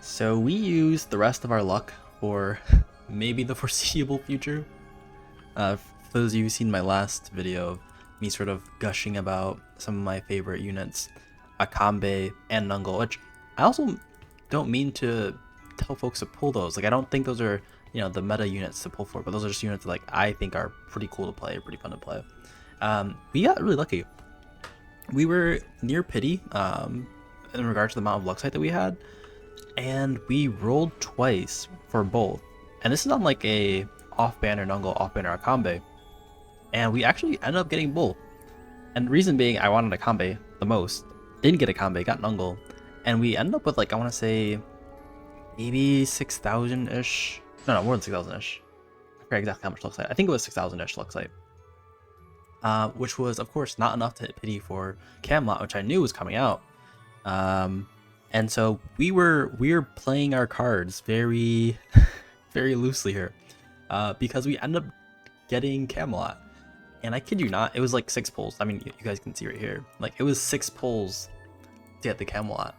So we use the rest of our luck for maybe the foreseeable future. For those of you who've seen my last video of me sort of gushing about some of my favorite units, Akambe and Nungle, which I also don't mean to tell folks to pull those. Like, I don't think those are, the meta units to pull for, but those are just units that, like, I think are pretty cool to play, pretty fun to play. We got really lucky. We were near pity in regard to the amount of luck sight that we had, and we rolled twice for both. And this is on like a off-banner Nungle, off-banner Akambe, and we actually ended up getting both. And the reason being, I wanted Akambe the most, didn't get Akambe, got Nungle, and we ended up with, like, I want to say maybe 6,000-ish. No, more than 6,000-ish. I forget exactly how much luck sight. I think it was 6,000-ish luck sight. Which was, of course, not enough to hit pity for Camelot, which I knew was coming out. And so we were playing our cards very, very loosely here, because we ended up getting Camelot. And I kid you not, it was like 6 pulls. I mean, you guys can see right here. Like, it was 6 pulls to get the Camelot.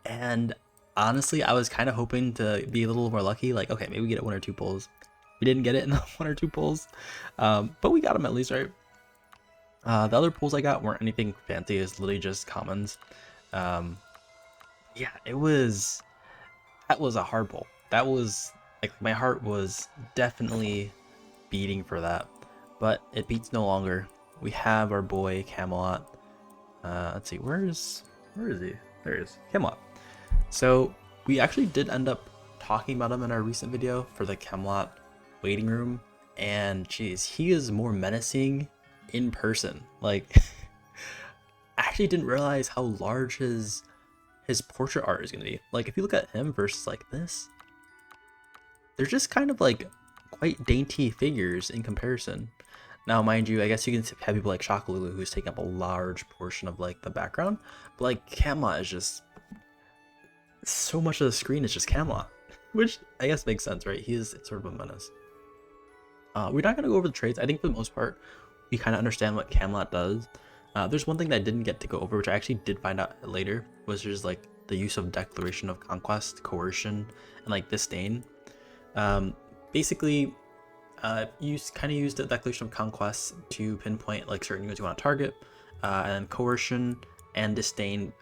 And honestly, I was kind of hoping to be a little more lucky. Like, okay, maybe we get it 1 or 2 pulls. We didn't get it in the 1 or 2 pulls, but we got them at least, right? The other pulls I got weren't anything fancy. It's literally just commons. Yeah, that was a hard pull. That was, like, my heart was definitely beating for that, but it beats no longer. We have our boy Camelot. Let's see, where is he? There he is, Camelot. So we actually did end up talking about him in our recent video for the Camelot waiting room, and geez, he is more menacing in person. Like, I actually didn't realize how large his portrait art is going to be. Like, if you look at him versus like this, they're just kind of like quite dainty figures in comparison. Now, mind you, I guess you can have people like Shakalulu who's taking up a large portion of like the background, but like Camelot is just so much of the screen is just Camelot, which I guess makes sense, right? He is sort of a menace. We're not going to go over the traits. I think for the most part, we kind of understand what Camelot does. There's one thing that I didn't get to go over, which I actually did find out later, was just like the use of declaration of conquest, coercion, and like disdain. Basically, you kind of use the declaration of conquest to pinpoint like certain units you want to target, and coercion and disdain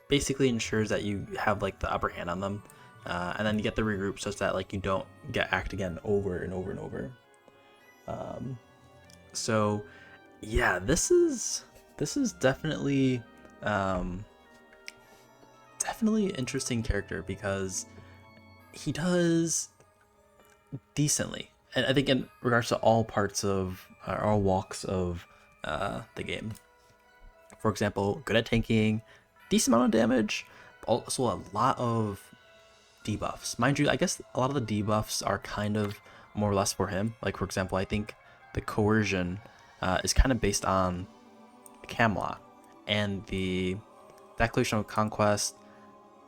basically ensures that you have like the upper hand on them, and then you get the regroup such that like you don't get act again over and over and over. So yeah, this is definitely definitely an interesting character because he does decently, and I think in regards to all parts of all walks of the game. For example, good at tanking, decent amount of damage, also a lot of debuffs. Mind you, I guess a lot of the debuffs are kind of more or less for him. Like, for example, I think the coercion is kind of based on Camelot, and the declaration of conquest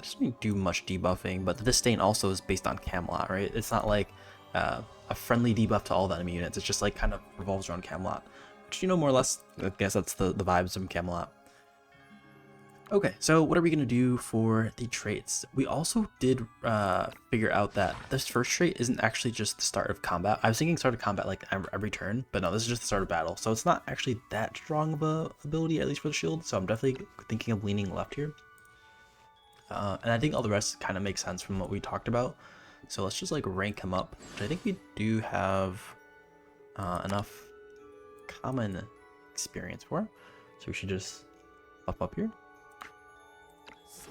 doesn't do much debuffing, but the disdain also is based on Camelot, right? It's not like a friendly debuff to all the enemy units. It's just like kind of revolves around Camelot, which, more or less, I guess that's the vibes of Camelot. Okay, so what are we going to do for the traits? We also did figure out that this first trait isn't actually just the start of combat. I was thinking start of combat like every turn, but no, this is just the start of battle. So it's not actually that strong of a ability, at least for the shield. So I'm definitely thinking of leaning left here. And I think all the rest kind of makes sense from what we talked about. So let's just like rank him up, which I think we do have enough common experience for. So we should just up here.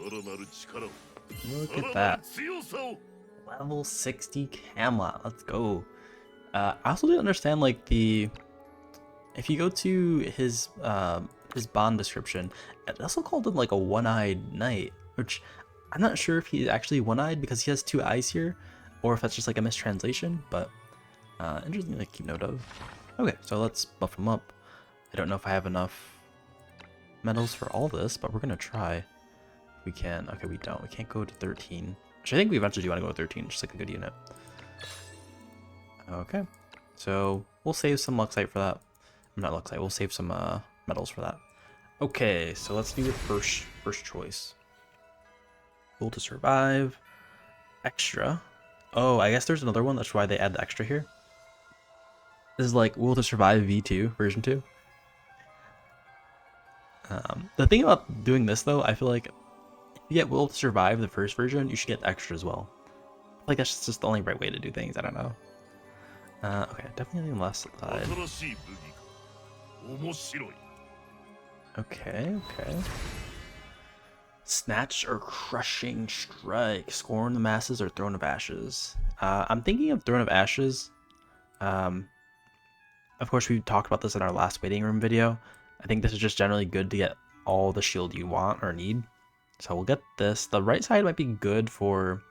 Look at that. Level 60 Camelot. Let's go. I also didn't understand like if you go to his bond description, it also called him like a one-eyed knight, which I'm not sure if he's actually one-eyed because he has 2 eyes here, or if that's just like a mistranslation, but interesting to keep note of. Okay, so let's buff him up. I don't know if I have enough medals for all this, but we're gonna try. We can. Okay, we don't. We can't go to 13, which I think we eventually do want to go to 13, just like a good unit. Okay, so we'll save some luck sight for that. Not luck sight. We'll save some medals for that. Okay, so let's do the first choice. Able to survive. extra. Oh, I guess there's another one. That's why they add the extra here. This is like Will to Survive V2 version 2. The thing about doing this though, I feel like if you get Will to Survive the first version, you should get the extra as well. Like that's just the only right way to do things. I don't know. Okay, definitely on the left side. Okay. Snatch or Crushing Strike. Scorn the Masses or Throne of Ashes. I'm thinking of Throne of Ashes. Of course, we talked about this in our last waiting room video. I think this is just generally good to get all the shield you want or need. So we'll get this. The right side might be good for,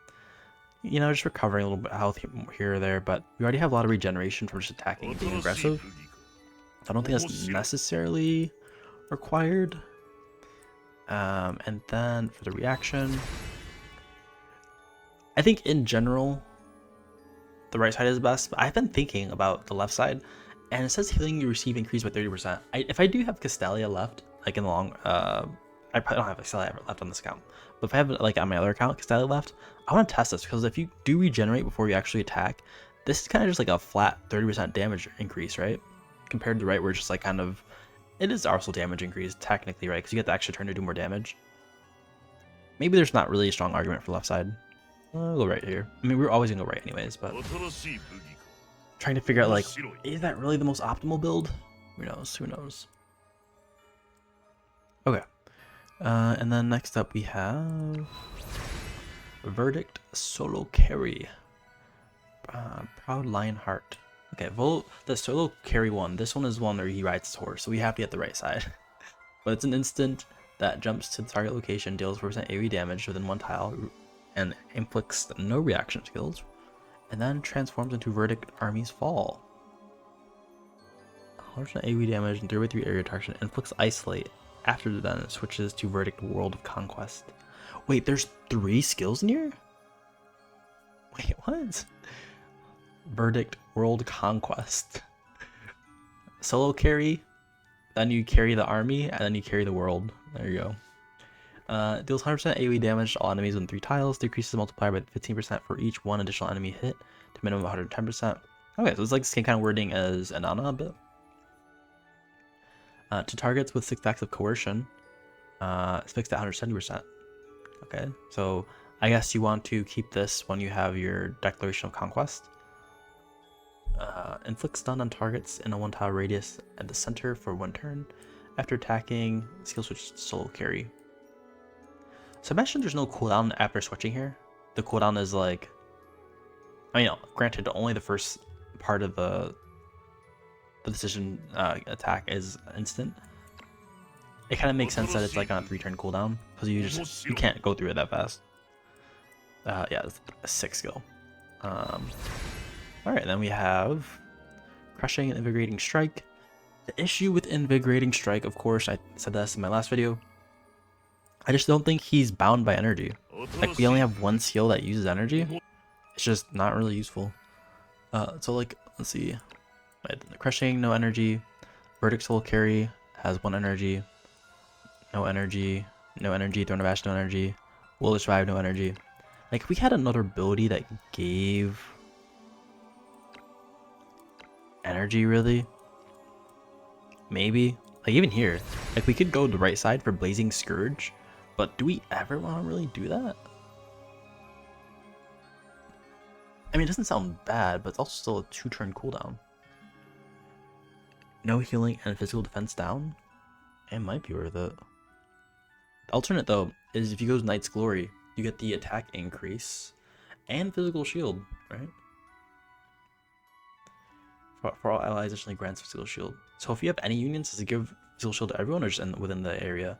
you know, just recovering a little bit of health here or there, but we already have a lot of regeneration from just attacking and being aggressive. I don't think that's necessarily required. And then for the reaction, I think in general, the right side is best, but I've been thinking about the left side, and it says healing you receive increased by 30%. If I do have Castalia left, like in the long, I probably don't have Castalia ever left on this account, but if I have like on my other account Castalia left, I want to test this, because if you do regenerate before you actually attack, this is kind of just like a flat 30% damage increase, right? Compared to right where it's just like kind of, it is also damage increase technically, right? Because you get the extra turn to do more damage. Maybe there's not really a strong argument for left side. I'll go right here. I mean, we're always gonna go right anyways, but trying to figure out like, is that really the most optimal build? Who knows? Who knows? Okay. And then next up we have Verdict Solo Carry. Proud Lionheart. Okay, the solo carry one. This one is one where he rides his horse, so we have to get the right side. But it's an instant that jumps to the target location, deals 4% AoE damage within one tile, and inflicts no reaction skills, and then transforms into Verdict Army's Fall. 100% AoE damage and 3/3 area reduction, inflicts Isolate. After then, it switches to Verdict World of Conquest. Wait, there's 3 skills in here? Wait, what? Verdict World Conquest. Solo carry, then you carry the army, and then you carry the world. There you go. Deals 100% AoE damage to all enemies within 3 tiles, decreases the multiplier by 15% for each one additional enemy hit to a minimum of 110%. Okay, so it's like the same kind of wording as Anana a bit. To targets with 6 stacks of coercion, it's fixed at 170%. Okay, so I guess you want to keep this when you have your Declaration of Conquest. Inflict stun on targets in a 1 tile radius at the center for 1 turn. After attacking, skill switch to solo carry. So I mentioned there's no cooldown after switching here. The cooldown is like, I mean, granted, only the first part of the decision attack is instant. It kind of makes sense that it's like on a 3-turn cooldown, because you can't go through it that fast. Yeah, it's a 6 skill. Alright, then we have Crushing and Invigorating Strike. The issue with Invigorating Strike, of course, I said this in my last video, I just don't think he's bound by energy. Like, we only have 1 skill that uses energy. It's just not really useful. So like, let's see. Crushing, no energy. Verdict Soul Carry has 1 energy. No energy. No energy. Throne of Ash, no energy. Will Survive, no energy. Like, if we had another ability that gave energy, really, maybe, like even here, like we could go the right side for Blazing Scourge, but do we ever want to really do that? I mean, it doesn't sound bad, but it's also still a 2-turn cooldown. No healing and physical defense down. It might be worth it. The alternate though is if you go to Knight's Glory, you get the attack increase and physical shield, right? For all allies, additionally grants physical shield. So if you have any unions, does it give physical shield to everyone or just within the area?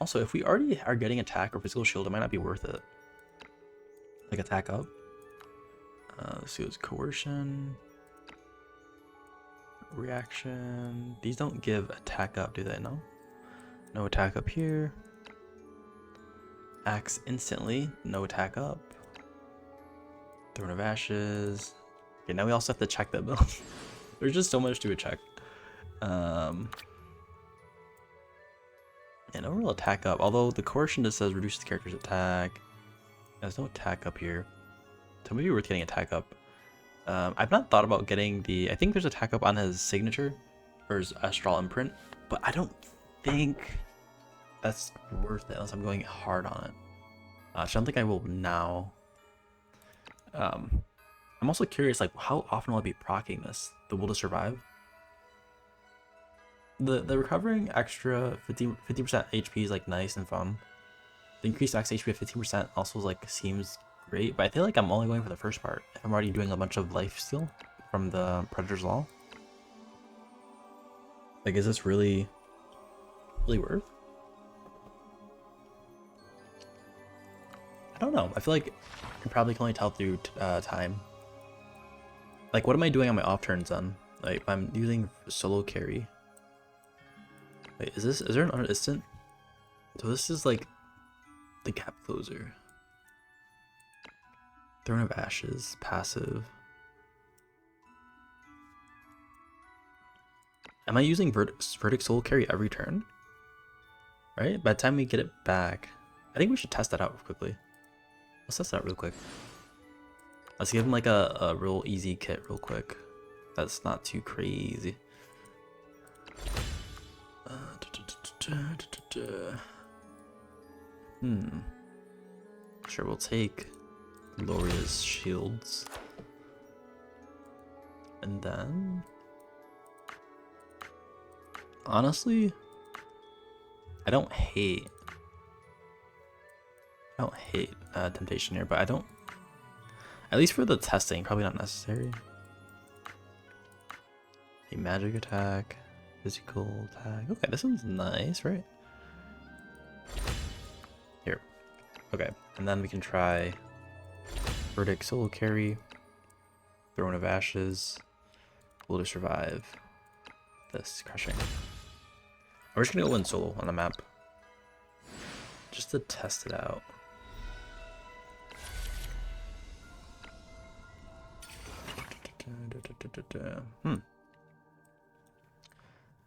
Also, if we already are getting attack or physical shield, it might not be worth it. Like attack up. Let's see, it's coercion, reaction. These don't give attack up, do they? No. No attack up here. Acts instantly. No attack up. Throne of Ashes. Okay, now we also have to check that build. There's just so much to check. Yeah, no real attack up. Although the coercion just says reduces the character's attack. There's no attack up here. So maybe worth getting attack up. I've not thought about getting the. I think there's attack up on his signature or his astral imprint, but I don't think that's worth it unless I'm going hard on it. So I don't think I will now. I'm also curious, like, how often will I be proccing this? The will to survive. The recovering extra 50% HP is like nice and fun. The increased max HP of 15% also like seems great, but I feel like I'm only going for the first part. If I'm already doing a bunch of life steal from the Predator's Law. Like, is this really worth? I don't know. I feel like you probably can only tell through time. Like, what am I doing on my off turns then? Like, if I'm using solo carry. Wait, is there an instant? So this is like the gap closer. Throne of Ashes, passive. Am I using Verdict Soul Carry every turn? Right? By the time we get it back, I think we should test that out quickly. Let's test that out real quick. Let's give him like a real easy kit real quick. That's not too crazy. Sure, we'll take Gloria's shields. And then... honestly, I don't hate Temptation here, but I don't... at least for the testing, probably not necessary. A magic attack. Physical attack. Okay, this one's nice, right? Here. Okay, and then we can try Verdict Solo Carry, Throne of Ashes, Will to Survive, this Crushing. We're just gonna go in solo on the map, just to test it out.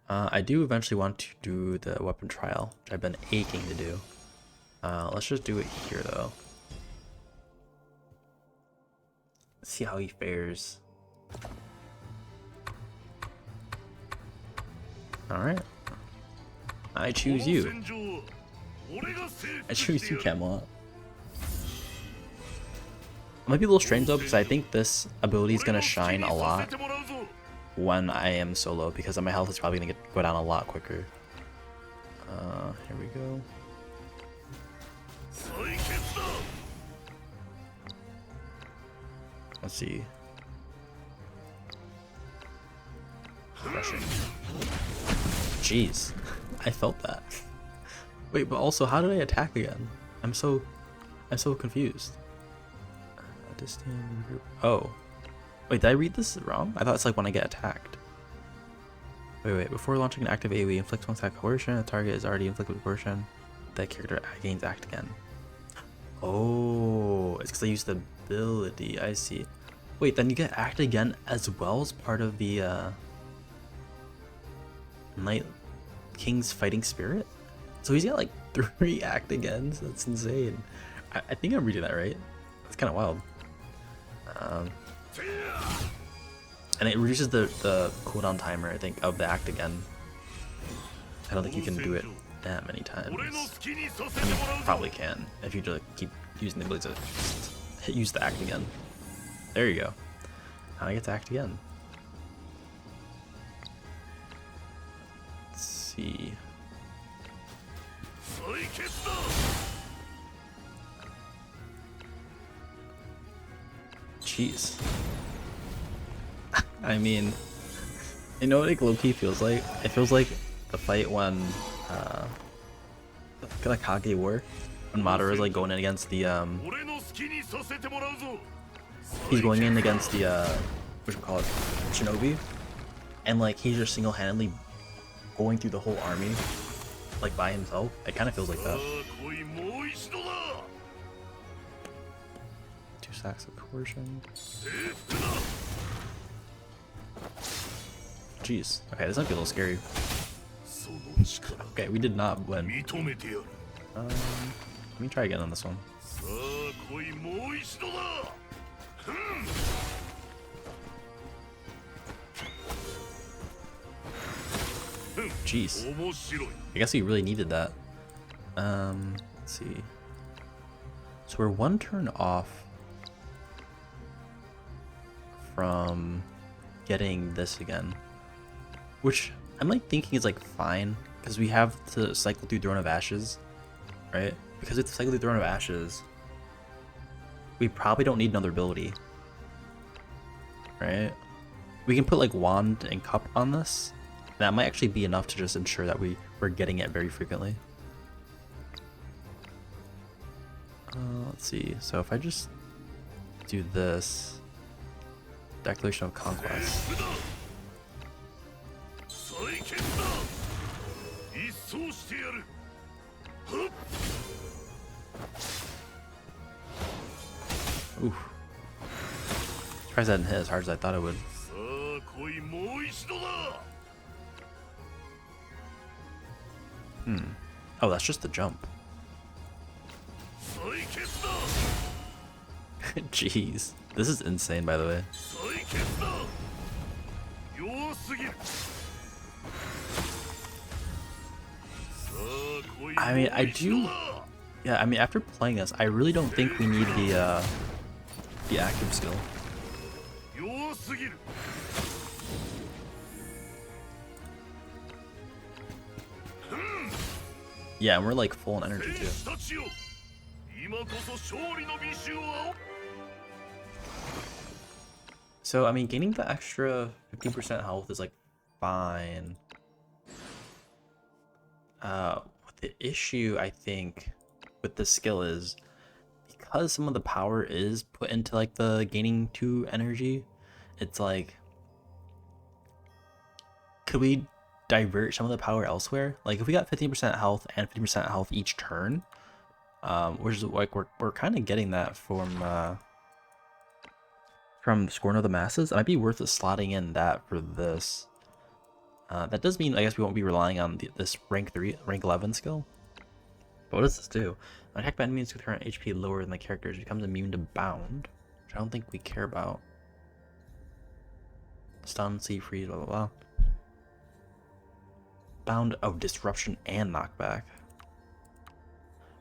I do eventually want to do the weapon trial, which I've been aching to do. Let's just do it here though. Let's see how he fares. Alright. I choose you. I choose you, Camelot. It might be a little strange though, because I think this ability is going to shine a lot when I am solo, because my health is probably going to go down a lot quicker. Here we go. Let's see. Crushing. Jeez, I felt that. Wait, but also, how did I attack again? I'm so confused. Oh. Wait, did I read this wrong? I thought it's like when I get attacked. Wait. Before launching an active AoE, inflicts one attack coercion. The target is already inflicted with coercion. That character gains act again. Oh, it's because I used the ability. I see. Wait, then you get act again as well as part of the Night King's fighting spirit? So he's got like 3 act agains? That's insane. I think I'm reading that right. That's kind of wild. And it reduces the cooldown timer, I think, of the act again. I don't think you can do it that many times. I mean, probably can if you just keep using the ability to use the act again. There you go. Now I get to act again. Let's see. Jeez. I mean, you know what like low-key feels like? It feels like the fight when like Kage War, when Madara is like going in against the he's going in against the whatchamacallit, Shinobi, and like he's just single-handedly going through the whole army like by himself. It kind of feels like that. 2 stacks of coercion. Jeez. Okay, this might be a little scary. Okay, we did not win. Let me try again on this one. Jeez. I guess we really needed that. Let's see. So we're one turn off from getting this again, which I'm like thinking is like fine because we have to cycle through Throne of Ashes, right? Because it's cycle through Throne of Ashes, we probably don't need another ability, right? We can put like Wand and Cup on this. That might actually be enough to just ensure that we're getting it very frequently. Let's see. So if I just do this, Declaration of Conquest. Oof. Surprised that didn't hit as hard as I thought it would. Oh, that's just the jump. Jeez. This is insane, by the way. I mean, I do... Yeah, I mean, after playing this, I really don't think we need the active skill. Yeah, and we're like full on energy too. So, I mean, gaining the extra 15% health is like fine. The issue, I think, with this skill is because some of the power is put into like the gaining 2 energy, it's like, could we divert some of the power elsewhere? Like if we got 15% health and 50% health each turn, which is like we're kind of getting that from Scorn of the Masses, it might be worth it slotting in that for this. That does mean I guess we won't be relying on this rank 11 skill. But what does this do? An attack by enemies with current HP lower than the characters becomes immune to bound, which I don't think we care about. Stun, see, freeze, blah blah blah. Bound, oh, disruption and knockback.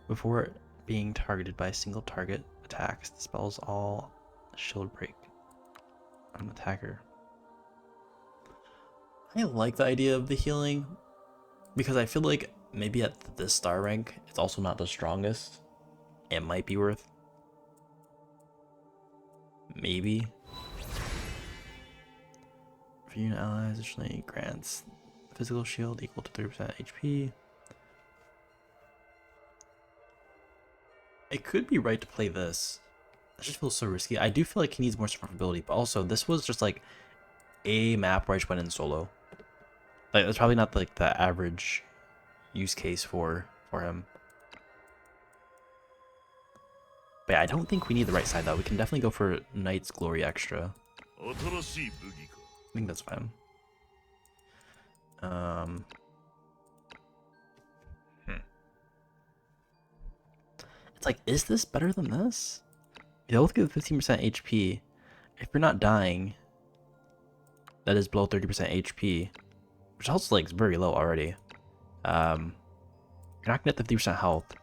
Before being targeted by a single target attacks, dispels all shield break on an attacker. I like the idea of the healing because I feel like maybe at this star rank it's also not the strongest. It might be worth. Maybe. For unit allies, additionally grants physical shield equal to 30% HP. It could be right to play this. It just feels so risky. I do feel like he needs more survivability, but also this was just like a map where I just went in solo. Like that's probably not like the average use case for him. But yeah, I don't think we need the right side though. We can definitely go for Knight's Glory extra. I think that's fine. It's like, is this better than this? They both give 15% HP. If you're not dying, that is below 30% HP, which also like is very low already. You're not gonna get 50% health.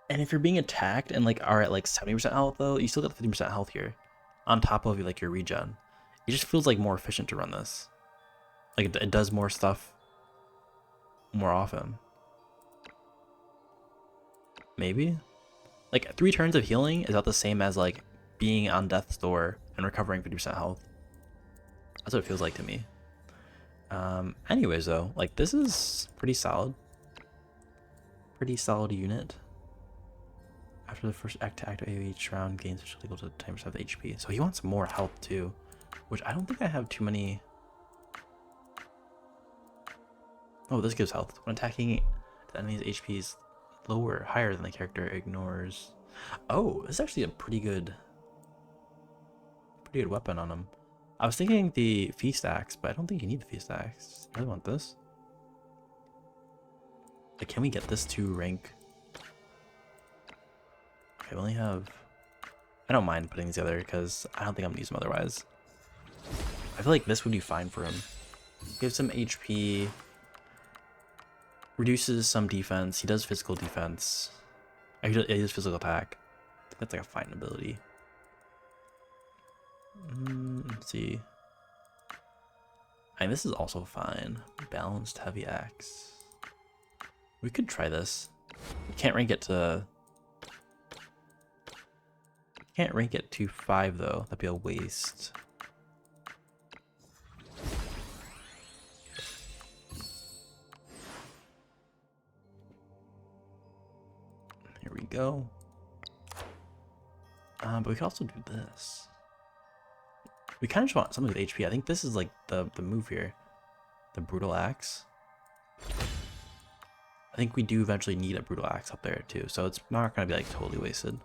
And if you're being attacked and like are at like 70% health though, you still get 50% health here, on top of like your regen. It just feels like more efficient to run this. Like it does more stuff more often. Maybe? Like 3 turns of healing is about the same as like being on death's door and recovering 50% health. That's what it feels like to me. Anyways though, like this is pretty solid. Pretty solid unit. After the first act to activate each round gains equal to 10% of HP. So he wants more health too, which I don't think I have too many. Oh, this gives health. When attacking, the enemy's HP is lower, higher than the character ignores. Oh, this is actually a pretty good weapon on him. I was thinking the Feast Axe, but I don't think you need the Feast Axe. I really want this. Like, can we get this to rank? Okay, we only have I don't mind putting these together because I don't think I'm gonna use them otherwise. I feel like this would be fine for him. Gives him HP, reduces some defense. He does physical defense. He does physical attack. I think that's like a fine ability. Let's see. I mean, this is also fine. Balanced heavy axe. We could try this. We can't rank it to. Can't rank it to 5 though. That'd be a waste. Here we go. But we could also do this. We kind of just want something with HP. I think this is like the move here. The brutal axe. I think we do eventually need a brutal axe up there too, so it's not gonna be like totally wasted.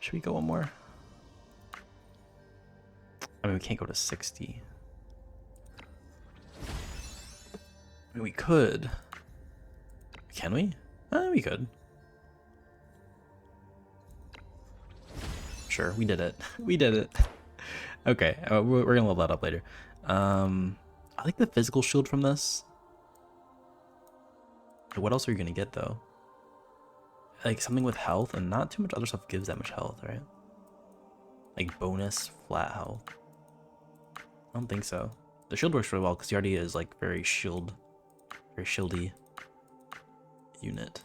Should we go one more? I mean, we can't go to 60. I mean, we could. Can we? We could. Sure, we did it. We did it. Okay, we're gonna level that up later. I like the physical shield from this. What else are you gonna get though? Like something with health, and not too much other stuff gives that much health, right? Like bonus flat health. I don't think so. The shield works really well because he already is like very shieldy unit.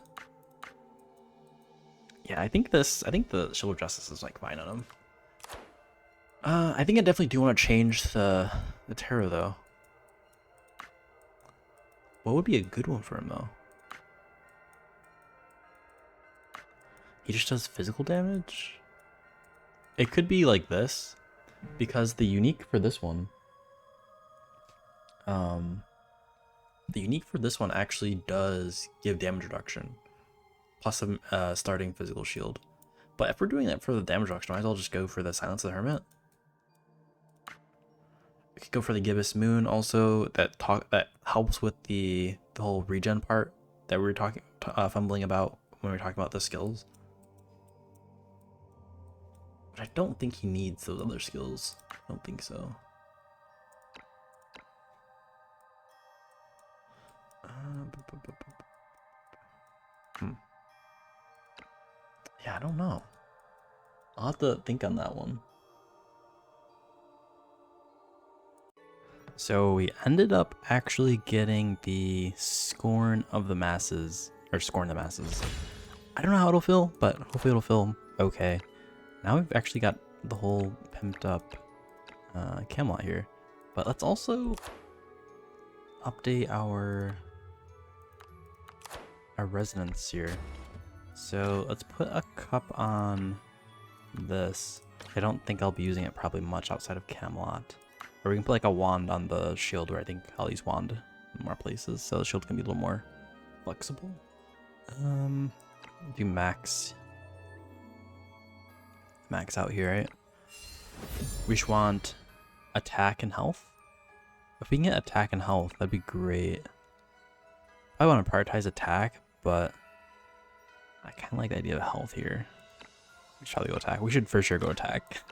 Yeah, I think the Shield of Justice is like fine on him. I think I definitely do want to change the Terror though. What would be a good one for him though? He just does physical damage? It could be like this, because the unique for this one, actually does give damage reduction, plus some starting physical shield. But if we're doing that for the damage reduction, might as well just go for the Silence of the Hermit. We could go for the Gibbous Moon also. That helps with the whole regen part that we were talking fumbling about when we were talking about the skills. But I don't think he needs those other skills. I don't think so. Yeah, I don't know. I'll have to think on that one. So we ended up actually getting the Scorn of the Masses, or Scorn the Masses. I don't know how it'll feel, but hopefully it'll feel okay. Now we've actually got the whole pimped up Camelot here. But let's also update our resonance here. So let's put a cup on this. I don't think I'll be using it probably much outside of Camelot. Or we can put like a wand on the shield, where I think I'll use wand in more places, so the shield can be a little more flexible. Do max out here, right? We just want attack and health. If we can get attack and health, that'd be great. I want to prioritize attack, but I kind of like the idea of health here. We should probably go attack. We should for sure go attack.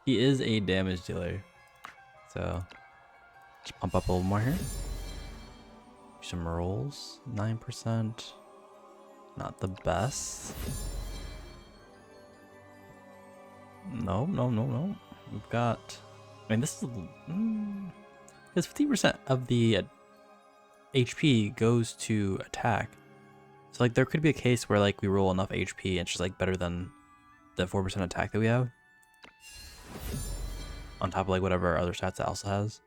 He is a damage dealer. So, just pump up a little more here. Some rolls, 9%. Not the best. No. We've got, I mean, this is, because 50% of the HP goes to attack. So, like, there could be a case where, like, we roll enough HP and it's just, like, better than the 4% attack that we have. On top of, like, whatever our other stats it also has.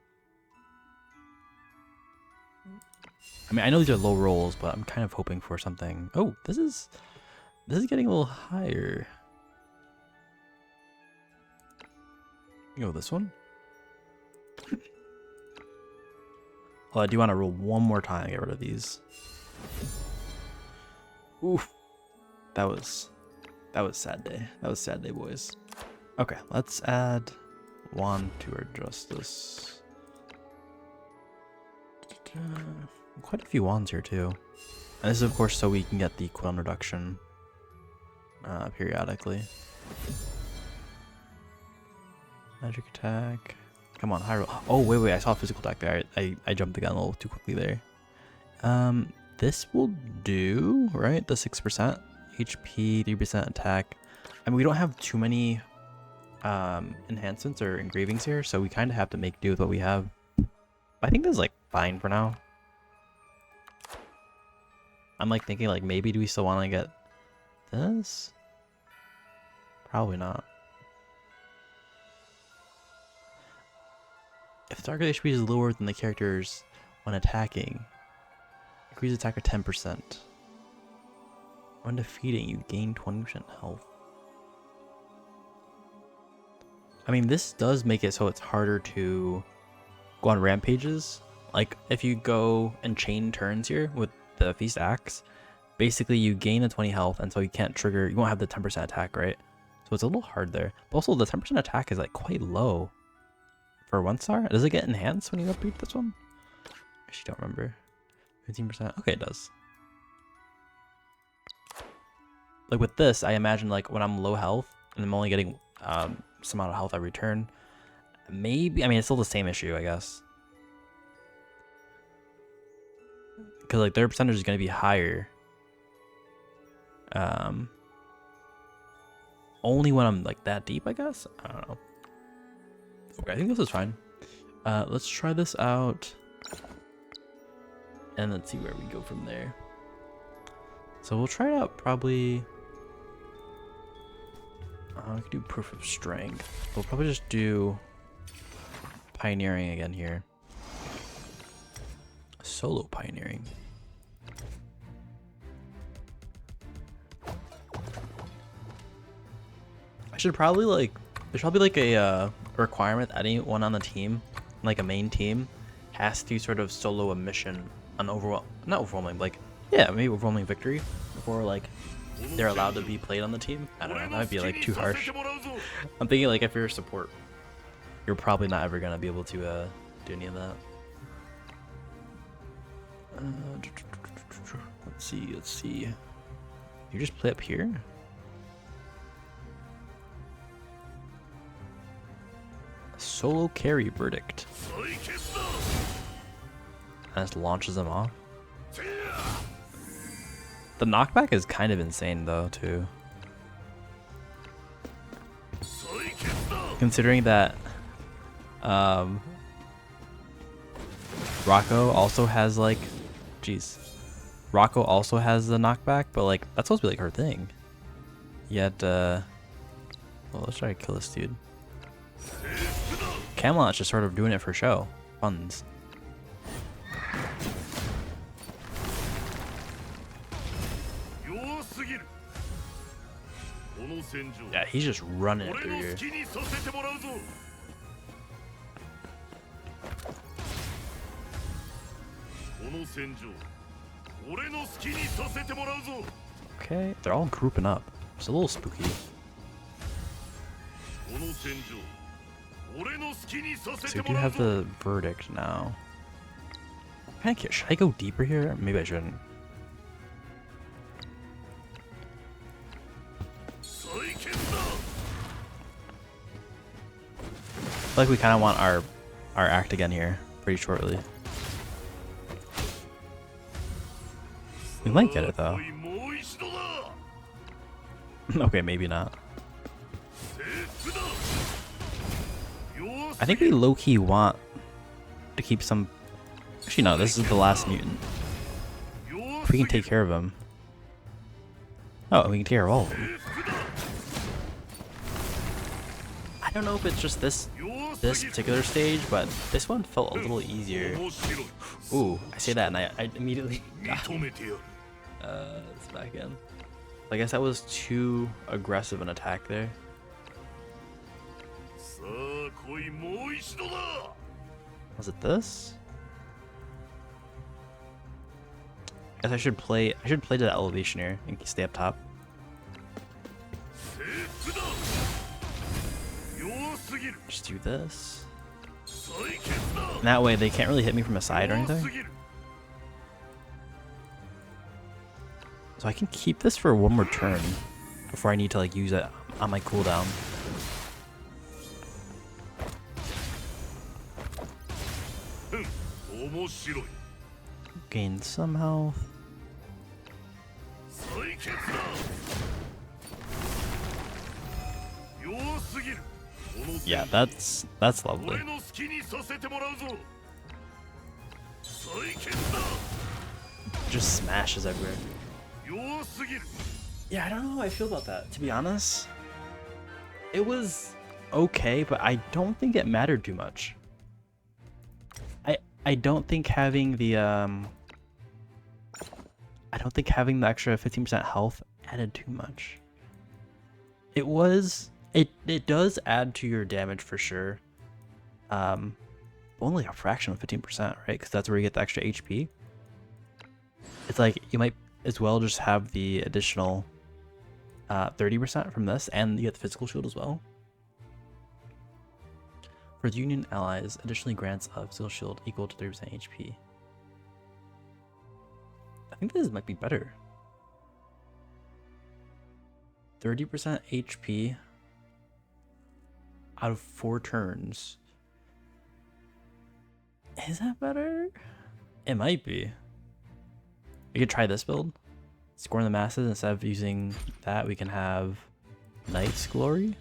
I mean, I know these are low rolls, but I'm kind of hoping for something. Oh, this is getting a little higher. You know, this one. Well, I do want to roll one more time to get rid of these. Oof, that was sad day. That was sad day, boys. Okay, let's add wand to our justice. Quite a few wands here too. And this is of course so we can get the cooldown reduction periodically. Magic attack. Come on, high roll. Oh, wait, I saw a physical attack there. I jumped the gun a little too quickly there. This will do, right? The 6% HP, 3% attack. I mean, we don't have too many enhancements or engravings here, so we kind of have to make do with what we have. I think this is like fine for now. I'm like thinking like maybe do we still want to get this? Probably not. If target HP is lower than the character's when attacking, increase attack by 10%. When defeating, you gain 20% health. I mean, this does make it so it's harder to go on rampages. Like, if you go and chain turns here with the Feast Axe, basically you gain the 20 health, and so you can't trigger, you won't have the 10% attack, right? So it's a little hard there. But also, the 10% attack is like quite low for 1-star. Does it get enhanced when you upgrade this one? I actually don't remember. 15%. Okay, it does. Like with this, I imagine like when I'm low health and I'm only getting some amount of health every turn, maybe, I mean, it's still the same issue, I guess. Because like their percentage is going to be higher. Only when I'm like that deep, I guess. I don't know. Okay, I think this is fine. Let's try this out. And let's see where we go from there. So we'll try it out probably. We could do Proof of Strength. We'll probably just do Pioneering again here. Solo Pioneering. I should probably like, there's probably like a requirement that anyone on the team, like a main team, has to sort of solo a mission, an not overwhelming, like, yeah, maybe overwhelming victory before like they're allowed to be played on the team. I don't know, that might be like too harsh. I'm thinking like if you're a support, you're probably not ever gonna be able to do any of that. Let's see. You just play up here? Solo carry verdict. And just launches them off. The knockback is kind of insane though, too. Considering that Rocco also has like, Rocco also has the knockback, but like that's supposed to be like her thing. Yet, well, let's try to kill this dude. Camelot's just sort of doing it for show, funds. Yeah, he's just running it through here. Okay, they're all grouping up. It's a little spooky. So we do have the verdict now. Should I go deeper here? Maybe I shouldn't. I feel like we kind of want our act again here pretty shortly. We might get it though. Okay, maybe not. I think we low-key want to keep some. Actually, no, this is the last mutant. If we can take care of him. Oh, we can take care of all of them. I don't know if it's just this particular stage, but this one felt a little easier. Ooh, I say that and I immediately got it's back in. I guess that was too aggressive an attack there. Was it this? I guess I should play to the elevation here and stay up top. Just do this. And that way they can't really hit me from a side or anything. So I can keep this for one more turn. before I need to like use it on my cooldown. Gain some health. Yeah, that's lovely. Just smashes everywhere. Yeah, I don't know how I feel about that, to be honest. It was okay, but I don't think it mattered too much. I don't think having the extra 15% health added too much. It does add to your damage for sure. Only a fraction of 15%, right? Because that's where you get the extra HP. It's like you might as well just have the additional 30% from this, and you get the physical shield as well. For the Union allies, additionally grants a physical shield equal to 30% HP. I think this might be better. 30% HP out of 4 turns. Is that better? It might be. We could try this build. Scorn the masses. Instead of using that, we can have Knight's Glory.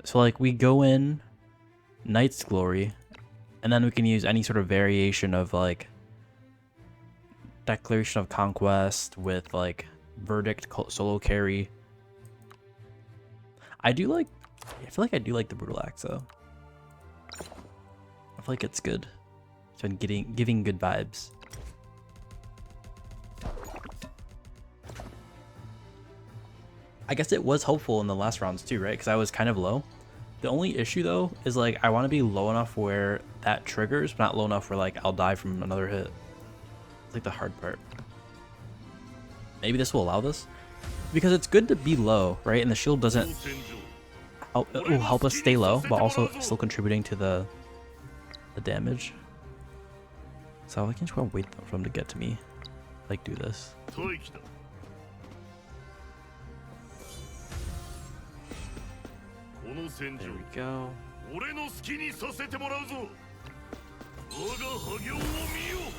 So like we go in Knight's Glory, and then we can use any sort of variation of like Declaration of Conquest with like Verdict solo carry. I feel like I do like the Brutal Axe though. I feel like it's good. It's been giving good vibes. I guess it was helpful in the last rounds too, right? Because I was kind of low. The only issue though is like I want to be low enough where that triggers, but not low enough where like I'll die from another hit. It's like the hard part. Maybe this will allow this, because it's good to be low, right? And the shield doesn't help, it will help us stay low, but also still contributing to the damage. So I can just wait for them to get to me. Like do this. There we go.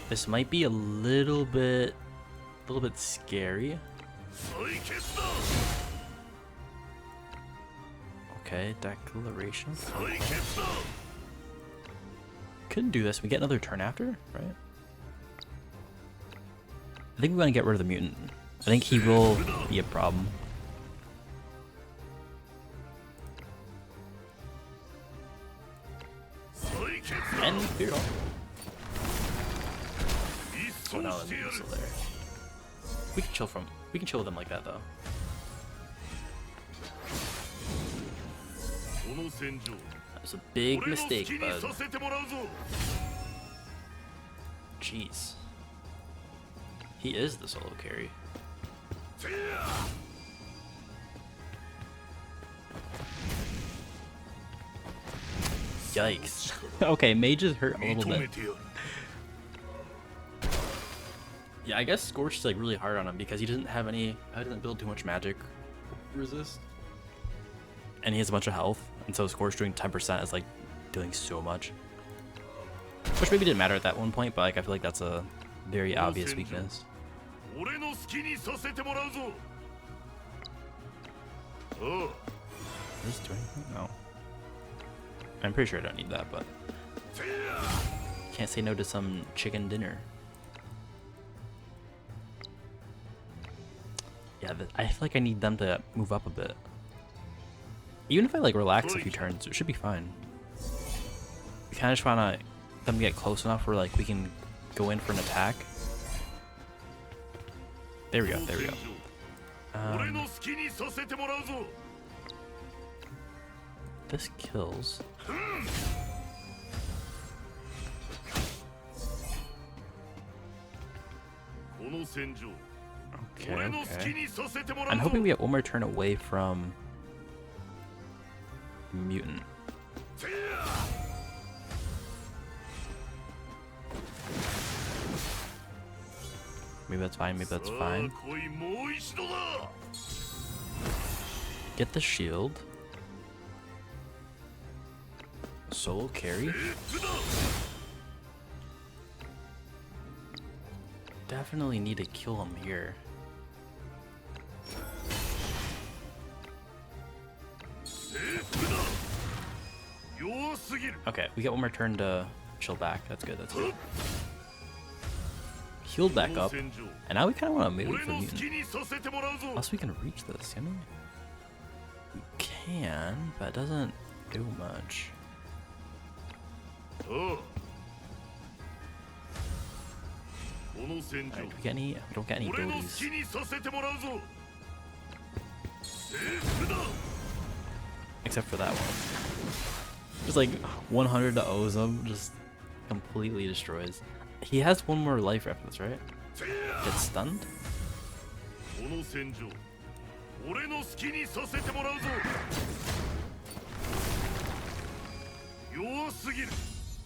This might be a little bit scary. Okay, Declaration. Couldn't do this. We get another turn after, right? I think we want to get rid of the mutant. I think he will be a problem. And Fear. Oh no, the mutant's still there. We can chill with them like that though. That was a big mistake, bud. Jeez. He is the solo carry. Yikes. Okay, mages hurt a little bit. Yeah, I guess Scorch is like really hard on him because he doesn't have any, doesn't build too much magic resist. And he has a bunch of health, and so Scorch doing 10% is like doing so much. Which maybe didn't matter at that one point, but like I feel like that's a very obvious weakness. What is doing? No. I'm pretty sure I don't need that, but can't say no to some chicken dinner. Yeah, I feel like I need them to move up a bit. Even if I like relax a few turns, it should be fine. We kind of just want them to get close enough where like we can go in for an attack. There we go. There we go. This kills. Okay, okay. I'm hoping we get one more turn away from mutant. Maybe that's fine, maybe that's fine. Get the shield. Solo carry. Definitely need to kill him here. Okay, we get one more turn to chill back. That's good, that's good. Healed back up. And now we kind of want to move for mutant. Unless we can reach this, you know? We can, but it doesn't do much. Alright, do we get any? We don't get any abilities. Except for that one. Just like 100 to Ozum, just completely destroys. He has one more life after this, right? Gets stunned?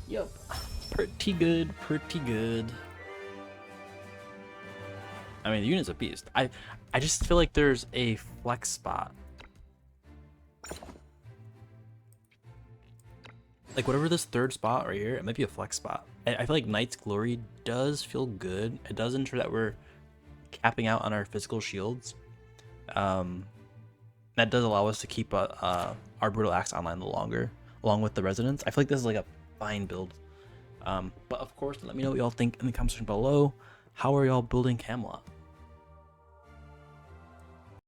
Yep. Pretty good, pretty good. I mean, the unit's a beast. I just feel like there's a flex spot. Like whatever this third spot right here, it might be a flex spot. I feel like Knight's Glory does feel good. It does ensure that we're capping out on our physical shields. That does allow us to keep our Brutal Axe online a little longer, along with the Resonance. I feel like this is like a fine build. But of course, let me know what y'all think in the comment section below. How are y'all building Camelot?